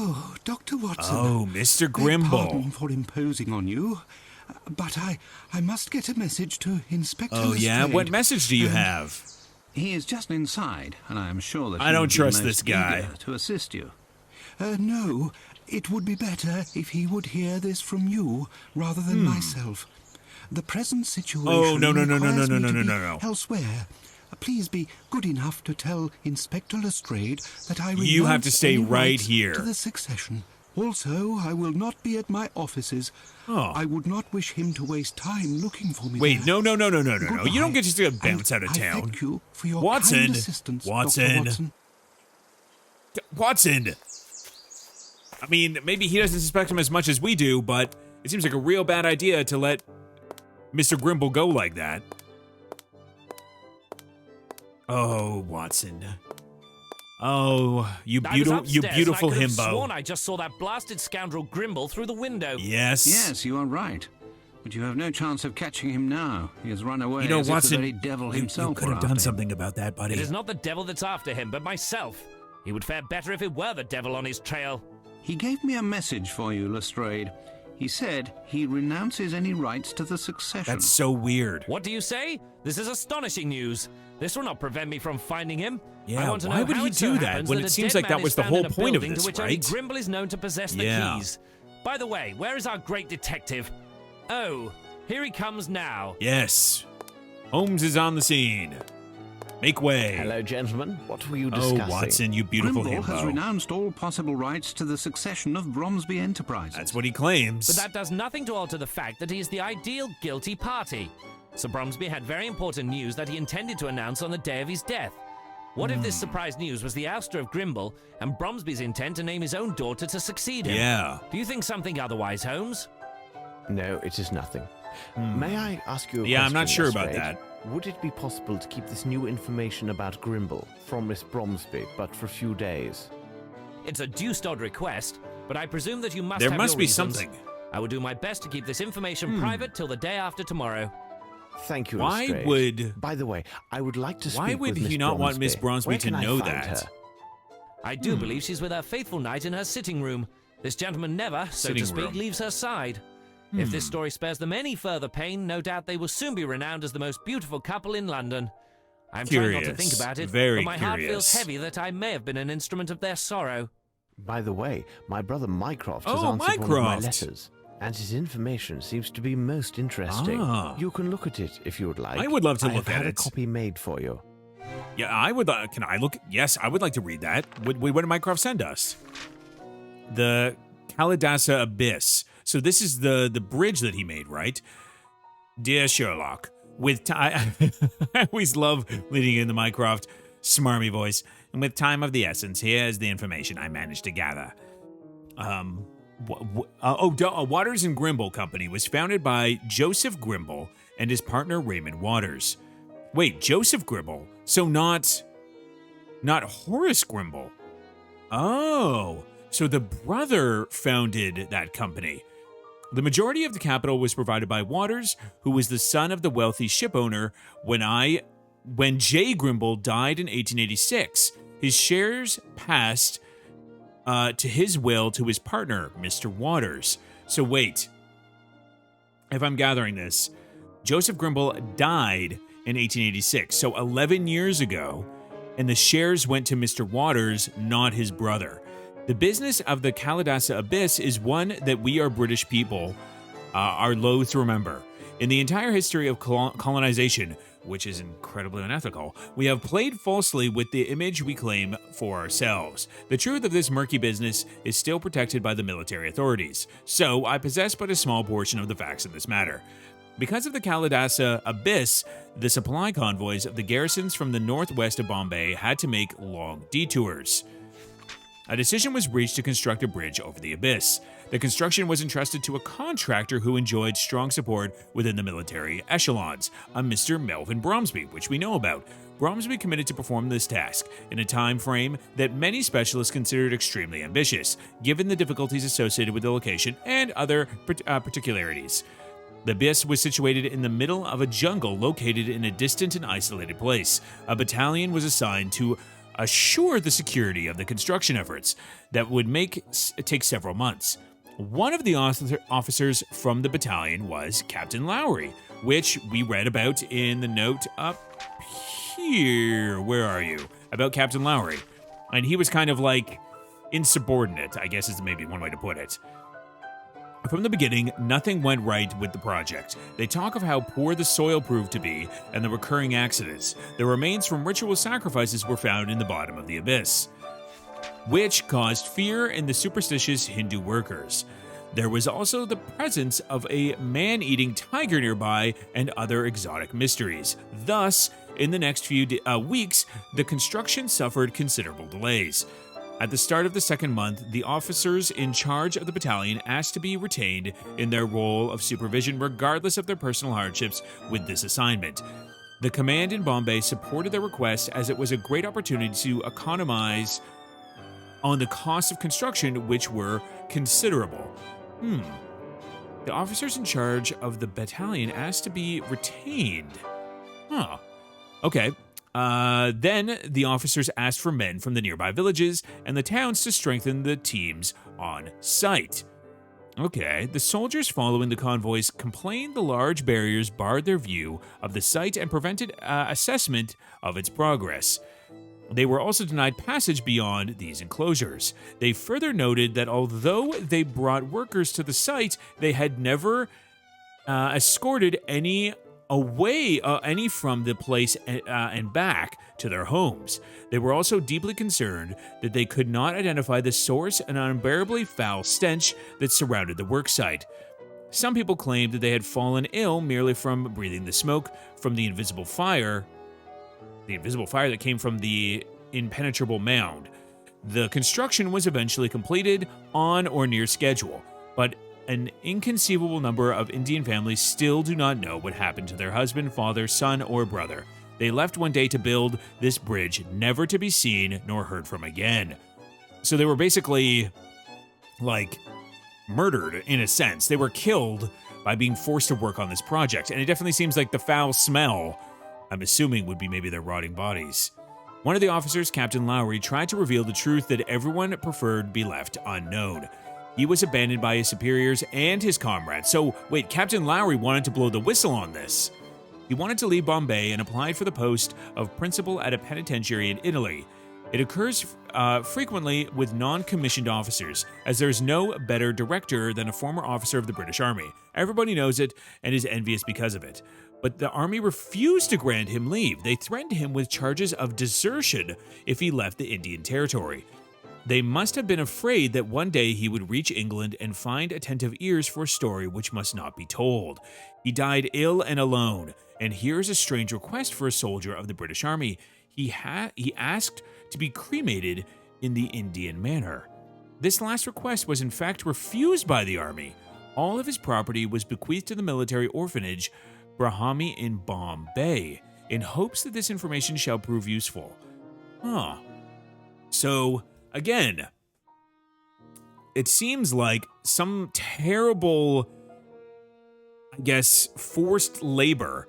Oh, Dr. Watson. Oh, Mr. Beg Grimble. pardon for imposing on you, but I must get a message to Inspector Oh, Lestrade. yeah? What message do you have? He is just inside, and I am sure that I don't he trust would be this most guy. eager to assist you. No, it would be better if he would hear this from you rather than myself. The present situation requires me to be elsewhere. Please be good enough to tell Inspector Lestrade that I renounce You have to stay any right rights here. to the succession. Also, I will not be at my offices. Oh. I would not wish him to waste time looking for me. Wait, there. no. Goodbye. You don't get to bounce out of I town. thank you for your Watson. kind assistance, Dr. Watson. Watson! I mean, maybe he doesn't suspect him as much as we do, but it seems like a real bad idea to let Mr. Grimble go like that. Oh, Watson. Oh, you beautiful I could have himbo. sworn I just saw that blasted scoundrel Grimble through the window. Yes. Yes, you are right. But you have no chance of catching him now. He has run away You know, as Watson, if the very devil himself you could were have done after him. something about that, buddy. It is not the devil that's after him, but myself. He would fare better if it were the devil on his trail. He gave me a message for you, Lestrade. He said he renounces any rights to the succession. That's so weird. What do you say? This is astonishing news. This will not prevent me from finding him. Yeah, I want to why know would how he it so do that happens when that it a seems dead like that man was is the found in whole a point of building this, to which right? only Grimble is known to possess the Yeah. keys. By the way, where is our great detective? Oh, here he comes now. Yes. Holmes is on the scene. Make way. Hello, gentlemen. What were you discussing? Oh, Watson, you beautiful Grimble has himbo. renounced all possible rights to the succession of Bromsby Enterprises. That's what he claims. But that does nothing to alter the fact that he is the ideal guilty party. Sir Bromsby had very important news that he intended to announce on the day of his death. What if this surprise news was the ouster of Grimble and Bromsby's intent to name his own daughter to succeed him? Yeah. Do you think something otherwise, Holmes? No, it is nothing. May I ask you a question? Yeah, I'm not sure about Lestrade? that. Would it be possible to keep this new information about Grimble from Miss Bromsby, but for a few days? It's a deuced odd request, but I presume that you must There have must your be reasons. something. I will do my best to keep this information private till the day after tomorrow. Thank you, Why Lestrade. would- By the way, I would like to speak Why would with he Miss not want Miss Bromsby Where to can I know find that? her? I do believe she's with her faithful knight in her sitting room. This gentleman never, so Sitting to speak, room. leaves her side. If this story spares them any further pain, no doubt they will soon be renowned as the most beautiful couple in London. I'm trying not to think Curious. about it, Very but my heart feels curious. heavy that I may have been an instrument of their sorrow. By the way, my brother Mycroft has Oh, answered one of my Mycroft. letters, and his information seems to be most interesting. Ah. You can look at it if you would like. I would love to I look have at had it. a copy made for you. Yeah, I would. Can I look? Yes, I would like to read that. What did Mycroft send us? The Kaladasa Abyss. So this is the bridge that he made, right? Dear Sherlock, with time, I always love leading in the Mycroft smarmy voice. And with time of the essence, here is the information I managed to gather. Waters and Grimble Company was founded by Joseph Grimble and his partner Raymond Waters. Wait, Joseph Grimble? So not Horace Grimble. Oh, so the brother founded that company. The majority of the capital was provided by Waters, who was the son of the wealthy ship owner. When J. Grimble died in 1886, his shares passed to his will to his partner, Mr. Waters. So wait, if I'm gathering this, Joseph Grimble died in 1886, so 11 years ago, and the shares went to Mr. Waters, not his brother. The business of the Kaladasa Abyss is one that we are British people are loath to remember. In the entire history of colonization, which is incredibly unethical, we have played falsely with the image we claim for ourselves. The truth of this murky business is still protected by the military authorities, so I possess but a small portion of the facts in this matter. Because of the Kaladasa Abyss, the supply convoys of the garrisons from the northwest of Bombay had to make long detours. A decision was reached to construct a bridge over the abyss. The construction was entrusted to a contractor who enjoyed strong support within the military echelons, a Mr. Melvin Bromsby, which we know about. Bromsby committed to perform this task in a time frame that many specialists considered extremely ambitious, given the difficulties associated with the location and other particularities. The abyss was situated in the middle of a jungle located in a distant and isolated place. A battalion was assigned to assure the security of the construction efforts that would take several months. One of the officers from the battalion was Captain Lowry, which we read about in the note up here. Where are you? About Captain Lowry. And he was kind of like insubordinate, I guess is maybe one way to put it. From the beginning, nothing went right with the project. They talk of how poor the soil proved to be and the recurring accidents. The remains from ritual sacrifices were found in the bottom of the abyss, which caused fear in the superstitious Hindu workers. There was also the presence of a man-eating tiger nearby and other exotic mysteries. Thus, in the next few weeks, the construction suffered considerable delays. At the start of the second month, the officers in charge of the battalion asked to be retained in their role of supervision regardless of their personal hardships with this assignment. The command in Bombay supported their request as it was a great opportunity to economize on the costs of construction, which were considerable. The officers in charge of the battalion asked to be retained. Okay. Then the officers asked for men from the nearby villages and the towns to strengthen the teams on site. Okay, the soldiers following the convoys complained the large barriers barred their view of the site and prevented assessment of its progress. They were also denied passage beyond these enclosures. They further noted that although they brought workers to the site, they had never escorted any from the place and back to their homes. They were also deeply concerned that they could not identify the source and unbearably foul stench that surrounded the worksite. Some people claimed that they had fallen ill merely from breathing the smoke from the invisible fire that came from the impenetrable mound. The construction was eventually completed on or near schedule, but an inconceivable number of Indian families still do not know what happened to their husband, father, son, or brother. They left one day to build this bridge, never to be seen nor heard from again. So they were basically, like, murdered in a sense. They were killed by being forced to work on this project, and it definitely seems like the foul smell, I'm assuming, would be maybe their rotting bodies. One of the officers, Captain Lowry, tried to reveal the truth that everyone preferred be left unknown. He was abandoned by his superiors and his comrades. So, wait, Captain Lowry wanted to blow the whistle on this. He wanted to leave Bombay and applied for the post of principal at a penitentiary in Italy. It occurs frequently with non-commissioned officers, as there's no better director than a former officer of the British Army. Everybody knows it and is envious because of it. But the army refused to grant him leave. They threatened him with charges of desertion if he left the Indian Territory. They must have been afraid that one day he would reach England and find attentive ears for a story which must not be told. He died ill and alone, and here's a strange request for a soldier of the British Army. He asked to be cremated in the Indian manner. This last request was in fact refused by the army. All of his property was bequeathed to the military orphanage Brahmi in Bombay, in hopes that this information shall prove useful. So, again, it seems like some terrible, I guess, forced labor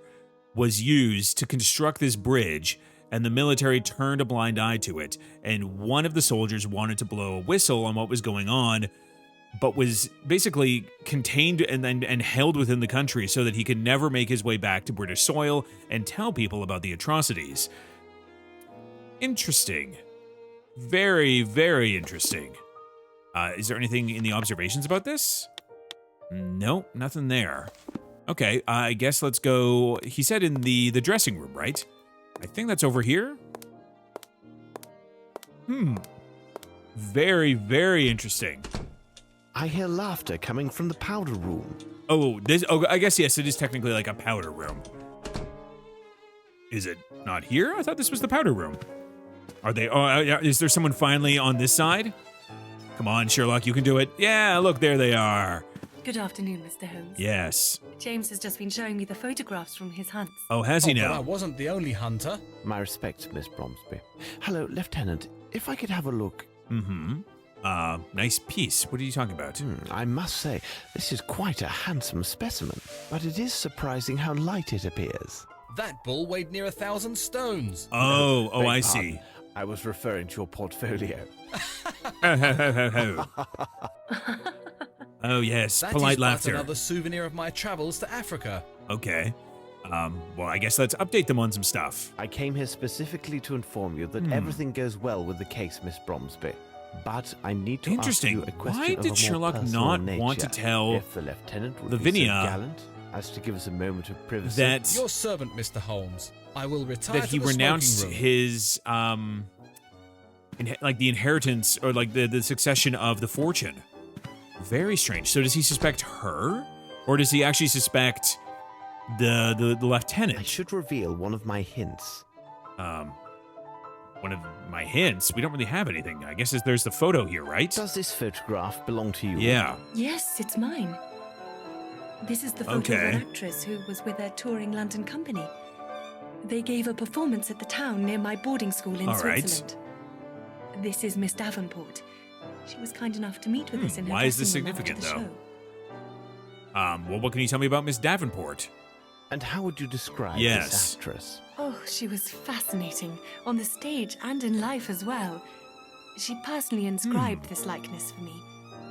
was used to construct this bridge, and the military turned a blind eye to it, and one of the soldiers wanted to blow a whistle on what was going on, but was basically contained and held within the country so that he could never make his way back to British soil and tell people about the atrocities. Interesting. Very, very interesting. Is there anything in the observations about this? Nope, nothing there. Okay, I guess let's go. He said in the dressing room, right? I think that's over here. Very, very interesting. I hear laughter coming from the powder room. Oh, I guess yes, it is technically like a powder room. Is it not here? I thought this was the powder room. Are they? Is there someone finally on this side? Come on, Sherlock, you can do it. Yeah, look, there they are. Good afternoon, Mr. Holmes. Yes. James has just been showing me the photographs from his hunts. Oh, has he now? But I wasn't the only hunter. My respects, Miss Bromsby. Hello, Lieutenant. If I could have a look. Nice piece. What are you talking about? I must say, this is quite a handsome specimen, but it is surprising how light it appears. That bull weighed near 1,000 stones. Oh, Beg I pardon. see. I was referring to your portfolio. Oh, yes, That polite is but laughter. another souvenir of my travels to Africa. Okay. Well, I guess let's update them on some stuff. I came here specifically to inform you that everything goes well with the case, Miss Bromsby. But I need to ask Interesting. you a question Why of a did more Sherlock personal not nature. want to tell if the lieutenant would Lavinia be so gallant as to give us a moment of privacy? that Your servant, Mr. Holmes. I will retire that to he the renounced smoking room. his like the inheritance or like the succession of the fortune? Very strange. So does he suspect her, or does he actually suspect the lieutenant? I should reveal one of my hints. One of my hints. We don't really have anything. I guess there's the photo here, right? Does this photograph belong to you? Yeah. Yes, it's mine. This is the photo of Okay. an actress who was with a touring London company. They gave a performance at the town near my boarding school in All right. Switzerland. This is Miss Davenport. She was kind enough to meet with us in her Why is this dressing room after significant, the though? show. Well, what can you tell me about Miss Davenport? And how would you describe Yes. this actress? Oh, she was fascinating, on the stage and in life as well. She personally inscribed this likeness for me.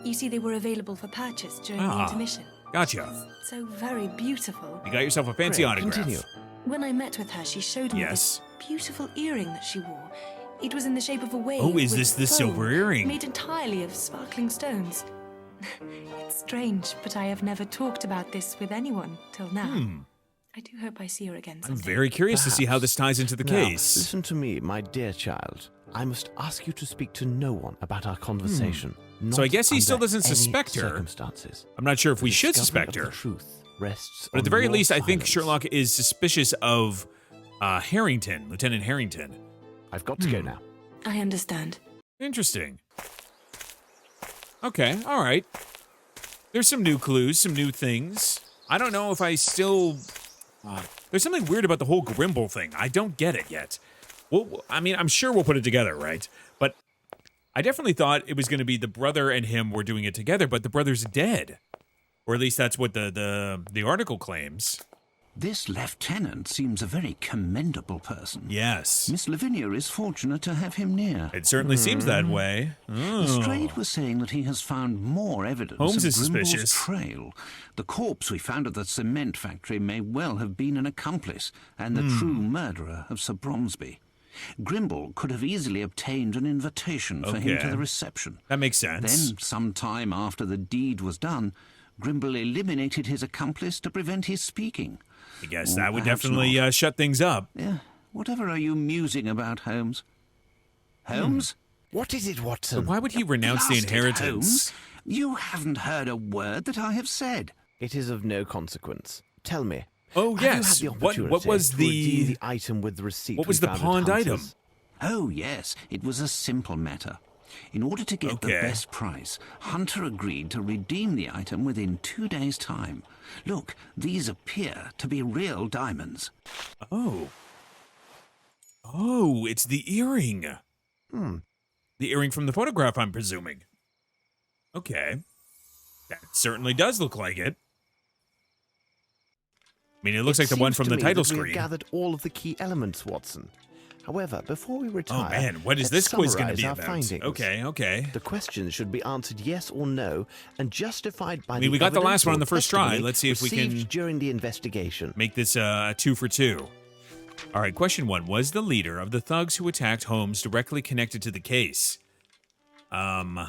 You see, they were available for purchase during the Ah, intermission. Gotcha. So very beautiful. You got yourself a fancy Great, autograph. continue. When I met with her, she showed me Yes. this beautiful earring that she wore. It was in the shape of a wave. Oh, is with this the foam, silver earring? Made entirely of sparkling stones. It's strange, but I have never talked about this with anyone till now. I do hope I see her again I'm someday. very curious to see how this ties into the Now, case. listen to me, my dear child. I must ask you to speak to no one about our conversation. So I guess he not still under doesn't any suspect her. Circumstances. I'm not sure if we The should discovery suspect of her. The truth rests But at the on very your least, I think silence. Sherlock is suspicious of Harrington, Lieutenant Harrington. I've got to go now. I understand. Interesting. Okay, all right. There's some new clues, some new things. I don't know if I still... there's something weird about the whole Grimble thing. I don't get it yet. Well, I mean, I'm sure we'll put it together, right? But I definitely thought it was going to be the brother and him were doing it together, but the brother's dead. Or at least that's what the article claims. This lieutenant seems a very commendable person. Yes. Miss Lavinia is fortunate to have him near. It certainly seems that way. Lestrade was saying that he has found more evidence Holmes of is Grimble's suspicious. trail. The corpse we found at the cement factory may well have been an accomplice and the true murderer of Sir Bromsby. Grimble could have easily obtained an invitation for him to Okay. the reception. That makes sense. Then, some time after the deed was done, Grimble eliminated his accomplice to prevent his speaking. I guess that would Perhaps definitely not. shut things up. Yeah, whatever are you musing about, Holmes? Holmes? What is it, Watson? But why would he renounce the Blasted inheritance? Holmes, you haven't heard a word that I have said. It is of no consequence. Tell me. Oh, have yes. You had the What opportunity was to the... redeem the item with the receipt? What was we the found at pawned Hunter's? item? Oh, yes, it was a simple matter. In order to get the Okay. best price, Hunter agreed to redeem the item within 2 days' time. Look, these appear to be real diamonds. Oh. Oh, it's the earring. The earring from the photograph, I'm presuming. Okay. That certainly does look like it. I mean, it looks like the one seems from to the me title that we have screen. gathered all of the key elements, Watson. However, before we retire, Oh, man, what is let's this quiz going to summarize be our about? findings. Okay. The questions should be answered yes or no and justified by I mean, the we got the evidence last one on or the first try. testimony Let's see if we received can during the investigation. make this a 2 for 2. All right, question 1. Was the leader of the thugs who attacked Holmes directly connected to the case? Who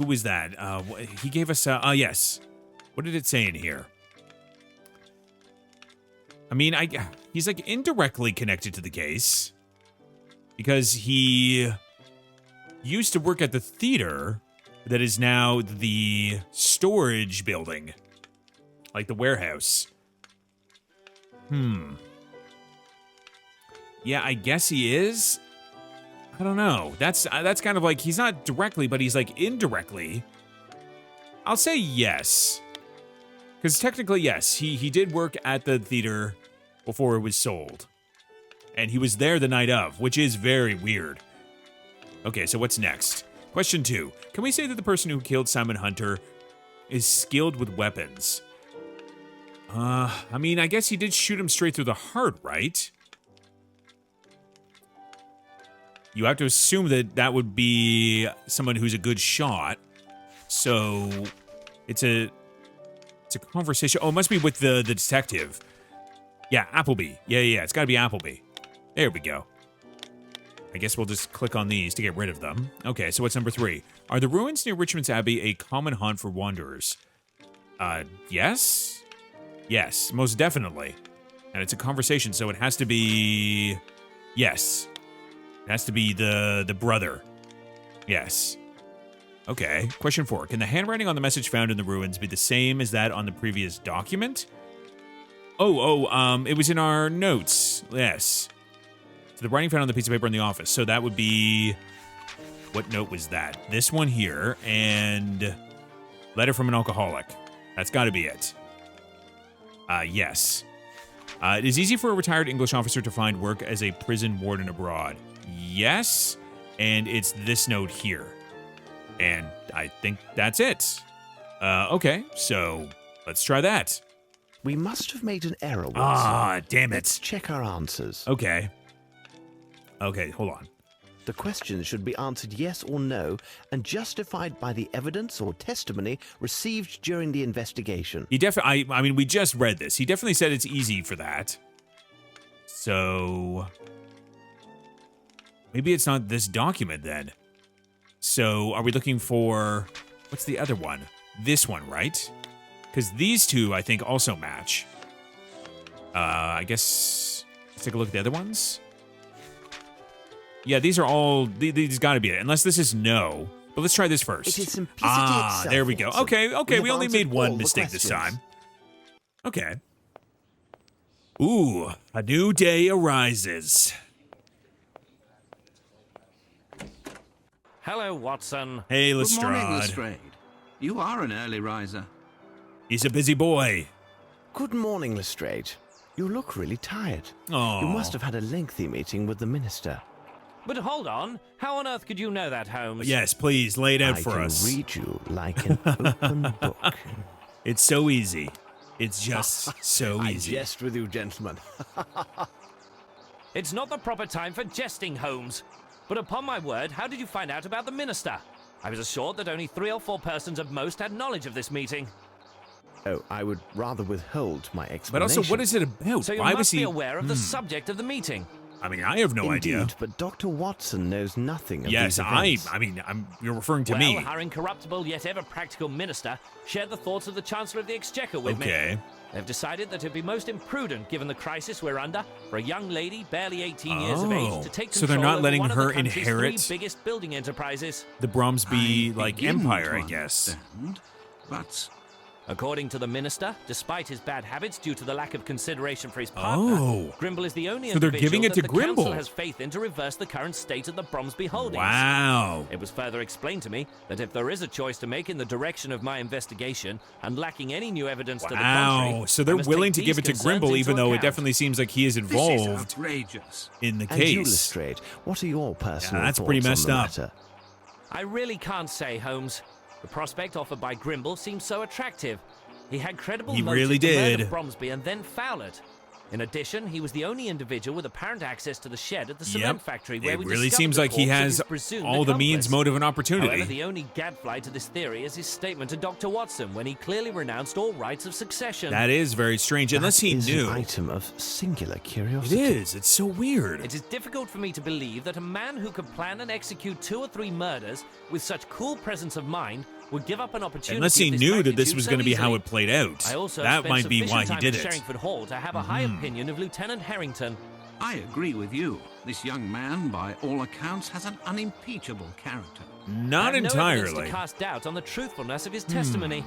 was that? He gave us yes. What did it say in here? I mean, he's like indirectly connected to the case because he used to work at the theater that is now the storage building, like the warehouse. Yeah, I guess he is. I don't know. That's kind of like he's not directly, but he's like indirectly. I'll say yes. Because technically, yes, he did work at the theater before it was sold. And he was there the night of, which is very weird. Okay, so what's next? Question 2. Can we say that the person who killed Simon Hunter is skilled with weapons? I mean, I guess he did shoot him straight through the heart, right? you have to assume that that would be someone who's a good shot. So it's a conversation. Oh, it must be with the detective. Yeah, Appleby. Yeah. It's got to be Appleby. There we go. I guess we'll just click on these to get rid of them. Okay, so what's number 3? Are the ruins near Richmond's Abbey a common haunt for wanderers? Yes? Yes, most definitely. And it's a conversation, so it has to be... Yes. It has to be the brother. Yes. Okay, question 4. Can the handwriting on the message found in the ruins be the same as that on the previous document? It was in our notes. Yes. So the writing found on the piece of paper in the office. So that would be... What note was that? This one here, and... Letter from an alcoholic. That's got to be it. Yes. It is easy for a retired English officer to find work as a prison warden abroad. Yes. And it's this note here. And I think that's it. Okay, so let's try that. We must have made an error, Watson. Ah, damn it. Let's check our answers. Okay, hold on. The questions should be answered yes or no and justified by the evidence or testimony received during the investigation. He definitely, I mean, we just read this. He definitely said it's easy for that. So maybe it's not this document then. So are we looking for, what's the other one? This one, right? Because these two, I think, also match. I guess, let's take a look at the other ones. Yeah, these are all, these got to be it. Unless this is no. But let's try this first. It is simplicity itself, there we go. Watson. Okay, we only answered made one all the mistake this questions. time. Okay. Ooh, a new day arises. Hello, Watson. Hey, Good Lestrade. morning, Lestrade. You are an early riser. He's a busy boy. Good morning, Lestrade. You look really tired. Oh. You must have had a lengthy meeting with the minister. But hold on. How on earth could you know that, Holmes? Yes, please, lay it out for I us. can read you like an open book. It's so easy. It's just so I easy. jest with you, gentlemen. It's not the proper time for jesting, Holmes. But upon my word, how did you find out about the minister? I was assured that only 3 or 4 persons at most had knowledge of this meeting. Oh, I would rather withhold my explanation. But also, what is it about? So you Why must was he be aware of the subject of the meeting. I mean, I have no Indeed, idea. but Dr. Watson knows nothing of Yes, these events. you're referring to Well, me. our incorruptible yet ever practical minister shared the thoughts of the Chancellor of the Exchequer with me. Okay. They've decided that it'd be most imprudent, given the crisis we're under, for a young lady barely 18 years of age to take So control they're not over letting one her of the country's inherit 3 biggest building enterprises. The Bromsby, I begin empire, to I guess. understand, But According to the minister, despite his bad habits due to the lack of consideration for his partner, Oh. Grimble is the only So they're individual giving it that to the council Grimble. has faith in to reverse the current state of the Bromsby holdings. Wow. It was further explained to me that if there is a choice to make in the direction of my investigation and lacking any new evidence to the contrary, Wow. So I they're must willing take to give it these to concerns Grimble, into even though it account. definitely seems like he is this is involved outrageous. in the And you, case. Lestrade, what are your personal that's thoughts pretty on messed the up. matter? I really can't say, Holmes. The prospect offered by Grimble seemed so attractive. He had credible He motive really to murder did. Bromsby and then foul it. In addition, he was the only individual with apparent access to the shed at the cement Yep. factory where It we really discovered seems the like he corpse of has his presumed all the means, accomplice. motive, and However, opportunity. the only gadfly to this theory is his statement to Dr. Watson when he clearly renounced all rights of succession. That is very strange, unless That he is knew. an item of singular It curiosity. is. It's so weird. It is difficult for me to believe that a man who could plan and execute 2 or 3 murders with such cool presence of mind would give up an opportunity. Unless he of this knew that this magnitude was so going to be how easily. it played out. I also That spent might be why sufficient he time did at it. Sherringford Hall to have a high opinion of Lieutenant Harrington. I agree with you. This young man, by all accounts, has an unimpeachable character. Not I have no evidence entirely. to cast doubt on the truthfulness of his testimony.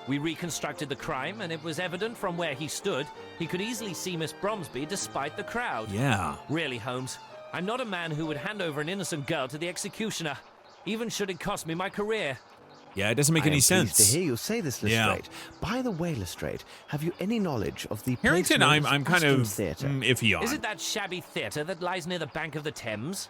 We reconstructed the crime, and it was evident from where he stood he could easily see Miss Bromsby despite the crowd. Yeah. Really, Holmes, I'm not a man who would hand over an innocent girl to the executioner, even should it cost me my career. Yeah, it doesn't make I am any pleased sense. to hear you say this, Yeah. Lestrade. By the way, Lestrade, have you any knowledge of the Harrington, place known I'm as kind Aston of Theatre? iffy on. Is it that shabby theatre that lies near the bank of the Thames?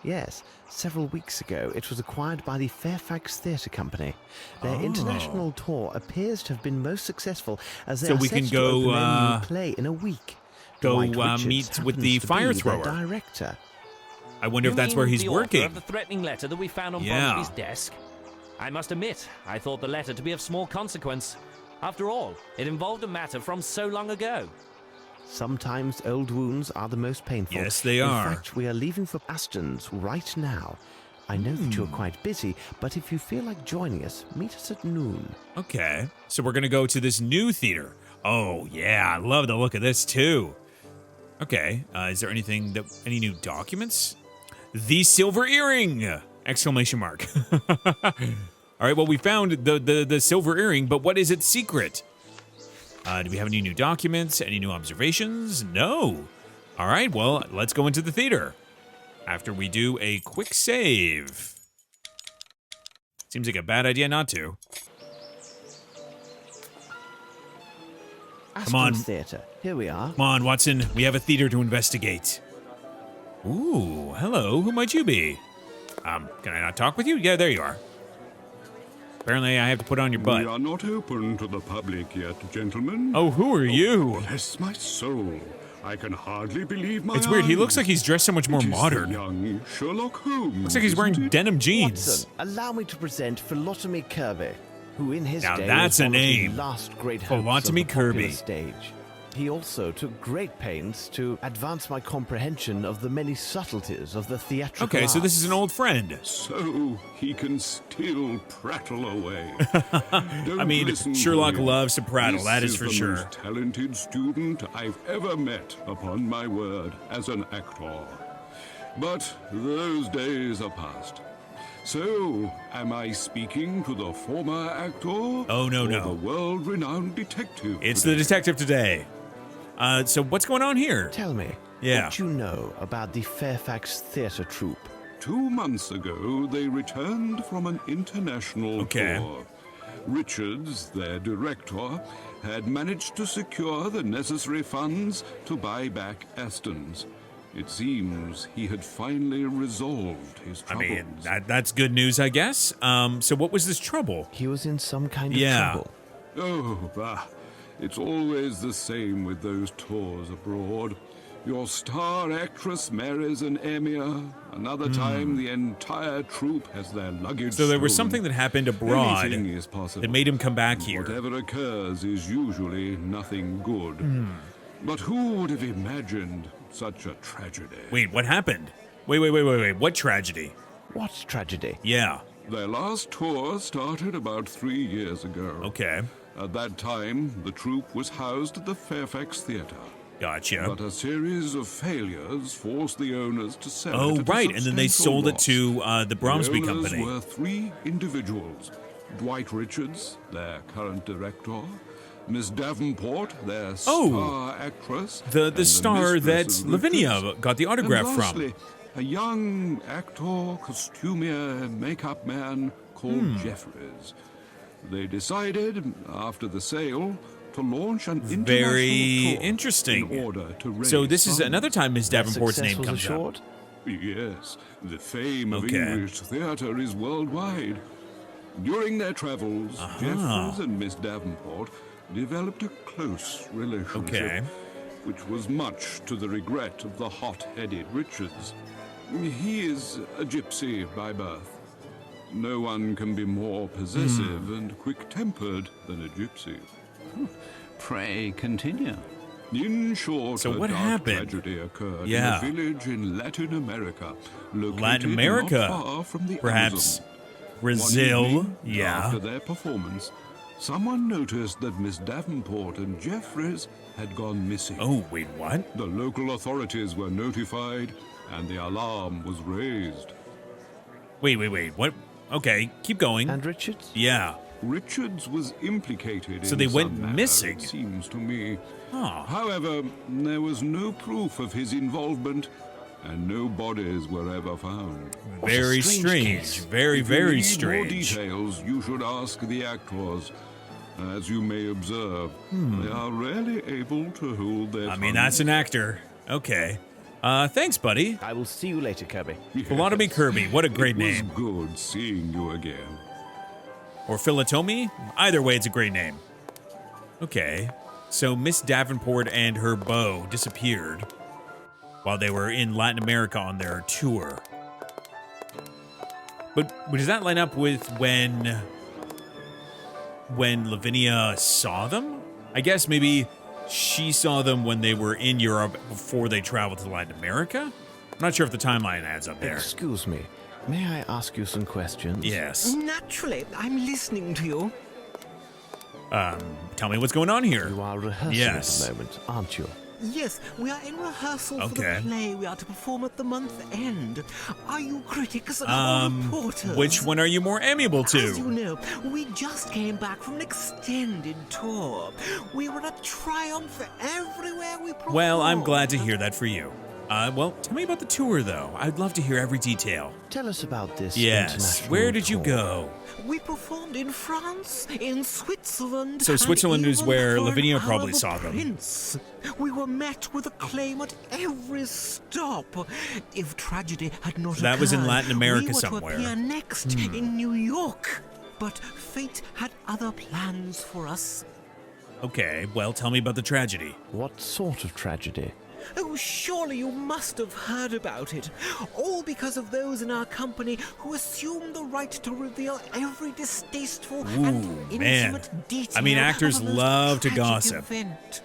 Yes, several weeks ago it was acquired by the Fairfax Theatre Company. Their international tour appears to have been most successful, as they So are we set can to go, open their new play in a week. go, Dwight Richards meet with happens the to fire be their thrower. director. I wonder if You that's mean where he's the author working. of the threatening letter that we found on Yeah. Bromsby's desk? I must admit, I thought the letter to be of small consequence. After all, it involved a matter from so long ago. Sometimes old wounds are the most painful. Yes, they are. In fact, we are leaving for Aston's right now. I know that you're quite busy, but if you feel like joining us, meet us at noon. Okay, so we're gonna go to this new theater. Oh yeah, I love the look of this too. Okay, is there any new documents? The silver earring! Exclamation mark. All right, well we found the silver earring, but what is its secret? Do we have any new documents? Any new observations? No. All right, well let's go into the theater after we do a quick save. Seems like a bad idea not to. Aston's on. Theatre. Here we are. Come on, Watson. We have a theater to investigate. Ooh, hello. Who might you be? Can I not talk with you? Yeah, there you are. Apparently, I have to put on your We butt. are not open to the public yet, gentlemen. Oh, who are you? Bless my soul. I can hardly believe my It's weird. He eyes. looks like he's dressed so much more It is the modern. young Sherlock Holmes. Looks like he's wearing isn't it? denim jeans. Watson, allow me to present Philotomy Kirby, who in his Now day that's was a one of the name. last great hopes of Philotomy the popular Kirby. stage. He also took great pains to advance my comprehension of the many subtleties of the theatrical Okay, so this is an arts. old friend. So he can still prattle away. Don't I mean, listen to Sherlock him. loves to prattle, This that is for the sure. most talented student I've ever met, upon my word, as an actor. But those days are past. So, am I speaking to the former actor? Oh, no, or no. the world-renowned detective? It's today? the detective today. So what's going on here? Tell me, Yeah. what you know about the Fairfax Theatre troupe? 2 months ago, they returned from an international Okay. tour. Richards, their director, had managed to secure the necessary funds to buy back Aston's. It seems he had finally resolved his I troubles. mean, that's good news, I guess. So what was this trouble? He was in some kind of Yeah. trouble. Oh, it's always the same with those tours abroad. Your star actress marries an emir. Another time, the entire troupe has their luggage Hmm. So there was stolen. something that happened abroad Anything is possible. that made him come back here. Whatever occurs is usually nothing good. Hmm. But who would have imagined such a tragedy? Wait, what happened? Wait. What tragedy? What tragedy? Yeah. Their last tour started about 3 years ago. Okay. At that time, the troupe was housed at the Fairfax Theatre. Gotcha. But a series of failures forced the owners to sell it. Oh, at a right. And then they substantial sold it loss. to the Bromsby The owners Company. were 3 individuals. Dwight Richards, their current director. Miss Davenport, their star actress. The and star that mistress of Lavinia Richards. got the autograph And from. lastly, a young actor, costumier, makeup man called Jeffries. They decided, after the sale, to launch an international Very tour interesting. in order to raise So this is funds. another time Miss Davenport's Success name was comes up. assured? Yes, the fame of Okay. English theatre is worldwide. During their travels, Jeffries and Miss Davenport developed a close relationship, Okay. which was much to the regret of the hot-headed Richards. He is a gypsy by birth. No one can be more possessive and quick-tempered than a gypsy. Pray continue. In short, So a what dark happened? tragedy occurred Yeah. in a village in Latin America, located Latin America. not far from the Perhaps Amazon. Brazil. One evening, Yeah. after their performance, someone noticed that Miss Davenport and Jeffries had gone missing. Oh, wait, what? The local authorities were notified, and the alarm was raised. Wait. What? Okay, keep going. And Richards? Yeah. Richards was implicated So in they some went manner, missing. it seems to me. Huh. However, there was no proof of his involvement, and no bodies were ever found. What a Very strange strange. case. Very, If you very need more strange. details, you should ask the actors. As you may observe, they are rarely able to hold their I mean, tongues. that's an actor. Okay. Thanks, buddy. I will see you later, Kirby. Philotomy Kirby. What a great name. It was good seeing you again. Or Philotomy? Either way, it's a great name. Okay. So Miss Davenport and her beau disappeared. while they were in Latin America on their tour. But does that line up with when Lavinia saw them? I guess maybe she saw them when they were in Europe before they traveled to Latin America? I'm not sure if the timeline adds up there. Excuse me. May I ask you some questions? Yes. Naturally, I'm listening to you. Tell me what's going on here. You are rehearsing at the moment, aren't you? Yes, we are in rehearsal for the play we are to perform at the month end. Are you critics or reporters? Which one are you more amiable to? As you know, we just came back from an extended tour. We were a triumph everywhere we performed. Well, I'm glad to hear that for you. Well, tell me about the tour, though. I'd love to hear every detail. Tell us about this international where did you go? We performed in France, in Switzerland. So Switzerland is where Lavinia probably saw them. Prince. We were met with acclaim at every stop. If tragedy had not occurred, that was in Latin America we were somewhere. To appear next in New York. But fate had other plans for us. Okay, well, tell me about the tragedy. What sort of tragedy? Oh, surely you must have heard about it. All because of those in our company who assumed the right to reveal every distasteful and intimate detail. I mean, actors of a most love to tragic gossip. Event.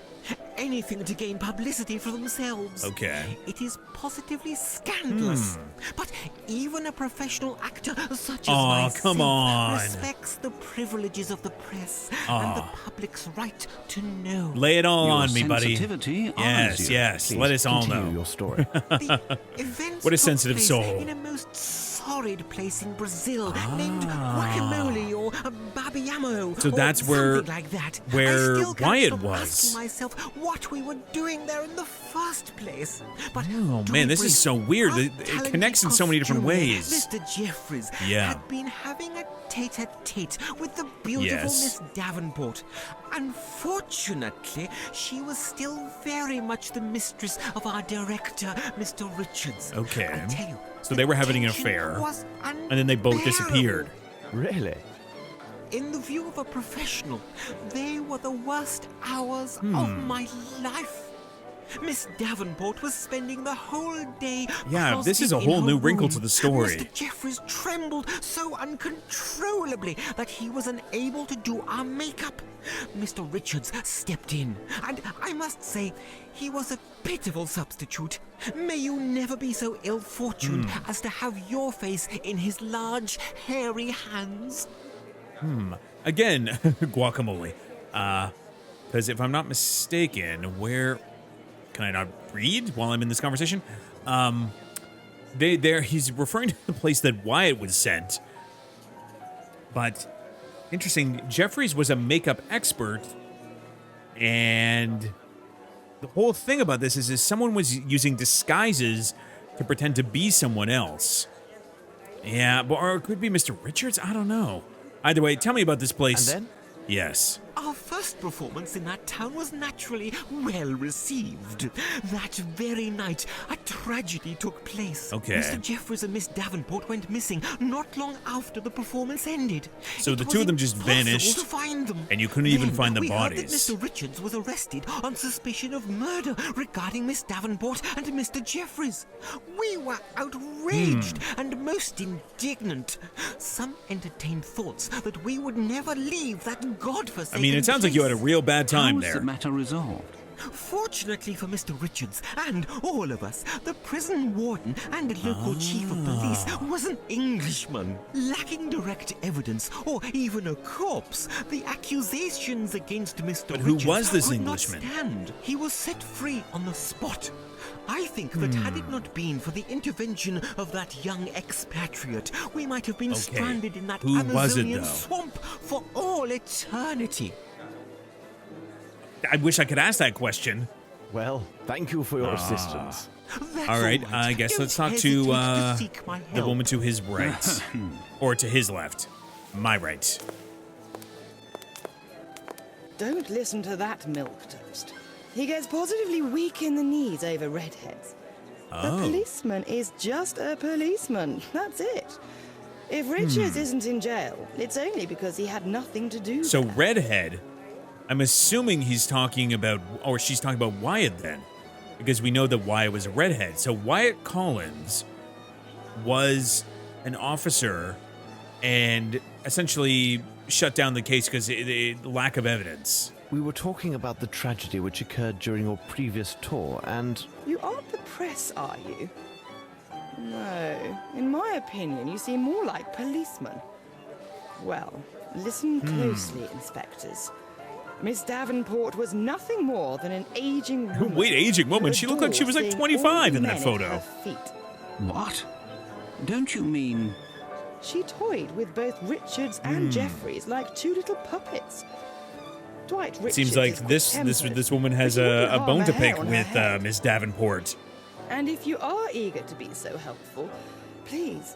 Anything to gain publicity for themselves. Okay. It is positively scandalous. But even a professional actor such as myself come on. respects the privileges of the press and the public's right to know. Lay it all on me, buddy. Sensitivity Yes, yes. Let us all know your story. The events what a took sensitive place soul. in a most sordid place in Brazil named Guacamole or Babiamo. So that's something like that. where I still can't Wyatt stop was. asking myself what we were doing there in the first place. But Oh, to man, be this is brief, so weird. our It talented connects in so many different costumier, ways. Mr. Jeffries Yeah. had been having a tete-a-tete with the beautiful Yes. Miss Davenport. Unfortunately, she was still very much the mistress of our director, Mr. Richards. Okay. I tell you, So they were having an tension affair, was and then they both unbearable. disappeared. Really? In the view of a professional, they were the worst hours of my life. Miss Davenport was spending the whole day. Yeah, this is closeted a whole in her new wrinkle room. to the story. Mr. Jeffries trembled so uncontrollably that he was unable to do our makeup. Mr. Richards stepped in, and I must say, he was a pitiful substitute. May you never be so ill-fortuned as to have your face in his large, hairy hands. Again, guacamole. Because if I'm not mistaken, where... Can I not read while I'm in this conversation? He's referring to the place that Wyatt was sent. But, interesting, Jeffries was a makeup expert, and the whole thing about this is someone was using disguises to pretend to be someone else. Yeah, or it could be Mr. Richards? I don't know. Either way, tell me about this place. And then? Yes. Our first performance in that town was naturally well received. That very night, a tragedy took place. Okay. Mr. Jeffries and Miss Davenport went missing not long after the performance ended. So the It two was of them just impossible vanished, to find them. and you couldn't even Then find the we heard that bodies. Mr. Richards was arrested on suspicion of murder regarding Miss Davenport and Mr. Jeffries. We were outraged and most indignant. Some entertained thoughts that we would never leave that godforsaken I mean, it sounds like you had a real bad How time was there. the matter resolved? Fortunately for Mr. Richards and all of us, the prison warden and local chief of police was an Englishman. Lacking direct evidence or even a corpse, the accusations against Mr. But who Richards was this could Englishman? not stand. He was set free on the spot. I think that had it not been for the intervention of that young expatriate, we might have been stranded in that Who was it, Amazonian though? swamp for all eternity. I wish I could ask that question. Well, thank you for your assistance. That's All right, all I guess Don't let's talk hesitate to seek my the help. woman to his right. Or to his left. My right. Don't listen to that milquetoast. He gets positively weak in the knees over redheads. A policeman is just a policeman. That's it. If Richards isn't in jail, it's only because he had nothing to do So with that. redhead, I'm assuming he's talking about, or she's talking about Wyatt then. because we know that Wyatt was a redhead. So Wyatt Collins was an officer and essentially shut down the case because lack of evidence. We were talking about the tragedy which occurred during your previous tour, and... You aren't the press, are you? No. In my opinion, you seem more like policemen. Well, listen closely, inspectors. Miss Davenport was nothing more than an aging woman. Wait, aging woman? She looked like she was like 25 in that photo. What? Don't you mean... She toyed with both Richards and Jeffries like two little puppets. Dwight Richards Seems like is this woman has but he wouldn't a harm bone to hair pick on her with head. Miss Davenport. And if you are eager to be so helpful, please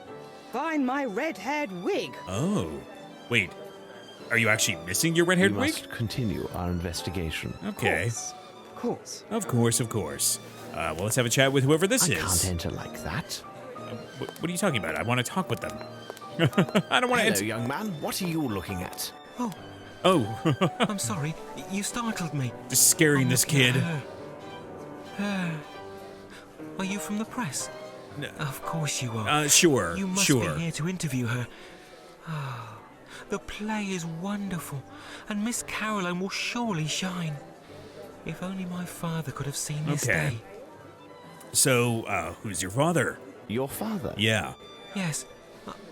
find my red-haired wig. Oh. Wait. Are you actually missing your red-haired we wig? must continue our investigation. Okay. Of course. Of course, of course. Well, let's have a chat with whoever this I is. can't enter like that. What are you talking about? I want to talk with them. I don't want to Hello, enter. young man. What are you looking at? Oh. I'm sorry. You startled me. Just scaring I'm this looking kid. at her. Are you from the press? No. Of course you are. Sure. You must sure. be here to interview her. The play is wonderful, and Miss Caroline will surely shine. If only my father could have seen this Okay. day. So, who's your father? Your father? Yeah. Yes,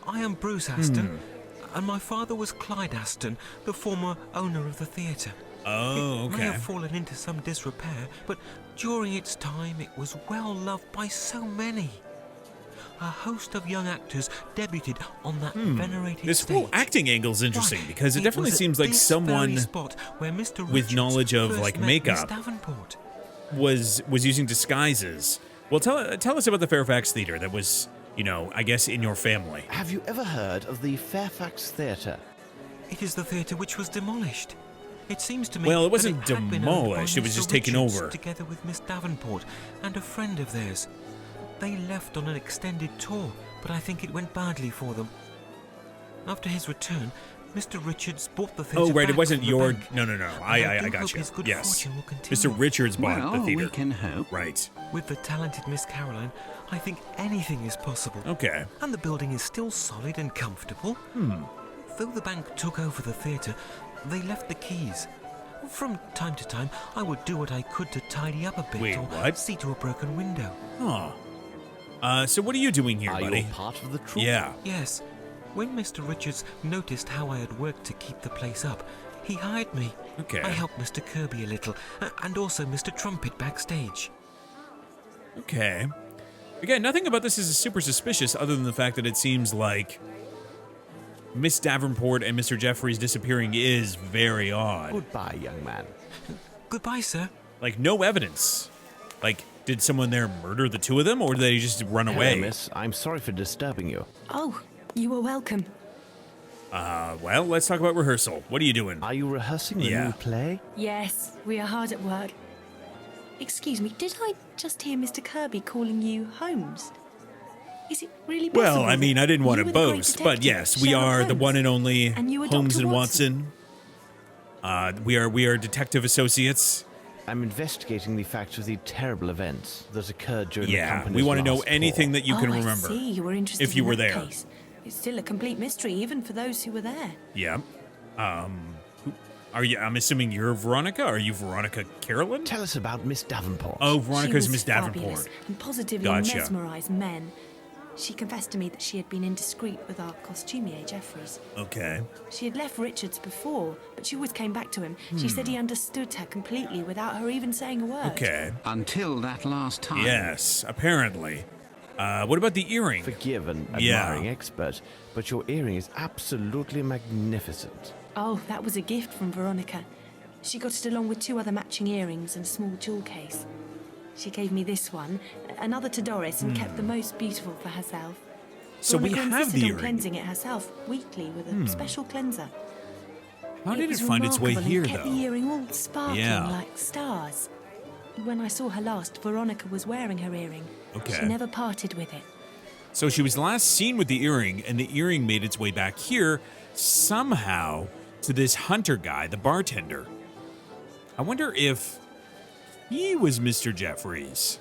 I am Bruce Aston, and my father was Clyde Aston, the former owner of the theatre. Oh, It may okay. have fallen into some disrepair, but during its time it was well loved by so many. A host of young actors debuted on that venerated This stage. whole acting angle's interesting Why, because it definitely was at seems like this someone very spot where Mr. with Richards knowledge of, first like, met makeup. Miss Davenport. was using disguises. Well, tell us about the Fairfax Theatre that was, I guess in your family. Have you ever heard of the Fairfax Theatre? It is the theatre which was demolished. It seems to me Well, it that wasn't had been owned by demolished, it was Mr. just taken Richards, over. Together with Miss Davenport and a friend of theirs. They left on an extended tour, but I think it went badly for them. After his return, Mr. Richards bought the theatre Oh, right, it back wasn't from the your... bank. No. And I do got hope you. his good Yes. fortune will continue. Mr. Richards bought the theatre. we can hope. Right. With the talented Miss Caroline, I think anything is possible. Okay. And the building is still solid and comfortable. Though the bank took over the theatre, they left the keys. From time to time, I would do what I could to tidy up a bit Wait, or what? see to a broken window. So what are you doing here, Are buddy? you part of the troupe? Yeah. Yes, when Mr. Richards noticed how I had worked to keep the place up, he hired me. Okay. I helped Mr. Kirby a little, and also Mr. Trumpet backstage. Okay. Again, nothing about this is super suspicious other than the fact that it seems like Miss Davenport and Mr. Jeffries disappearing is very odd. Goodbye, young man. Goodbye, sir. Like, no evidence. Like, did someone there murder the two of them, or did they just run Hello, away? miss. I'm sorry for disturbing you. Oh, you are welcome. Well, let's talk about rehearsal. What are you doing? Are you rehearsing the Yeah. new play? Yes, we are hard at work. Excuse me, did I just hear Mr. Kirby calling you Holmes? Is it really possible? Well, I mean, I didn't want you to were the great boast, but detective, yes, we Sherlock are the Holmes? one and only And you were Holmes Dr. and Watson? Watson. We are detective associates. I'm investigating the facts of the terrible events that occurred during the Yeah, company's we want to know last anything tour. that you can I remember. see. You were interested if you in were that there. case. It's still a complete mystery, even for those who were there. Yeah. Are you? I'm assuming you're Veronica. Are you Veronica Carolyn? Tell us about Miss Davenport. Oh, She Veronica's was Miss fabulous Davenport. and positively Gotcha. mesmerised men. She confessed to me that she had been indiscreet with our costumier, Jeffries. Okay. She had left Richards before, but she always came back to him. She said he understood her completely without her even saying a word. Okay. Until that last time. Yes, apparently. What about the earring? Forgive an Yeah. admiring expert, but your earring is absolutely magnificent. Oh, that was a gift from Veronica. She got it along with 2 other matching earrings and a small jewel case. She gave me this one, another to Doris, and kept the most beautiful for herself. So we Veronica have insisted the on earring. cleansing it herself weekly with a special cleanser. How did it was find its way remarkable here, and kept though? the earring all sparkling Yeah. like stars. When I saw her last, Veronica was wearing her earring. Okay. She never parted with it. So she was last seen with the earring, and the earring made its way back here, somehow, to this Hunter guy, the bartender. I wonder if he was Mr. Jeffries.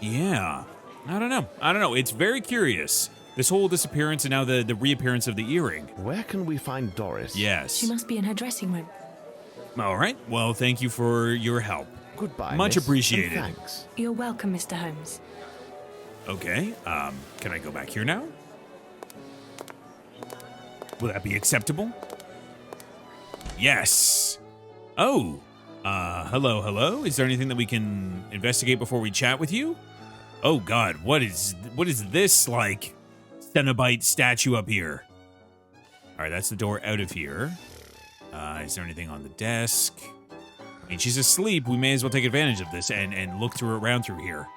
Yeah. I don't know. It's very curious. This whole disappearance and now the reappearance of the earring. Where can we find Doris? Yes. She must be in her dressing room. All right. Well, thank you for your help. Goodbye, Much miss, appreciated. and thanks. You're welcome, Mr. Holmes. Okay. Can I go back here now? Will that be acceptable? Yes. Oh. Hello. Is there anything that we can investigate before we chat with you? Oh God, what is this like Cenobite statue up here? All right, that's the door out of here. Is there anything on the desk? I mean, she's asleep. We may as well take advantage of this and look around through here.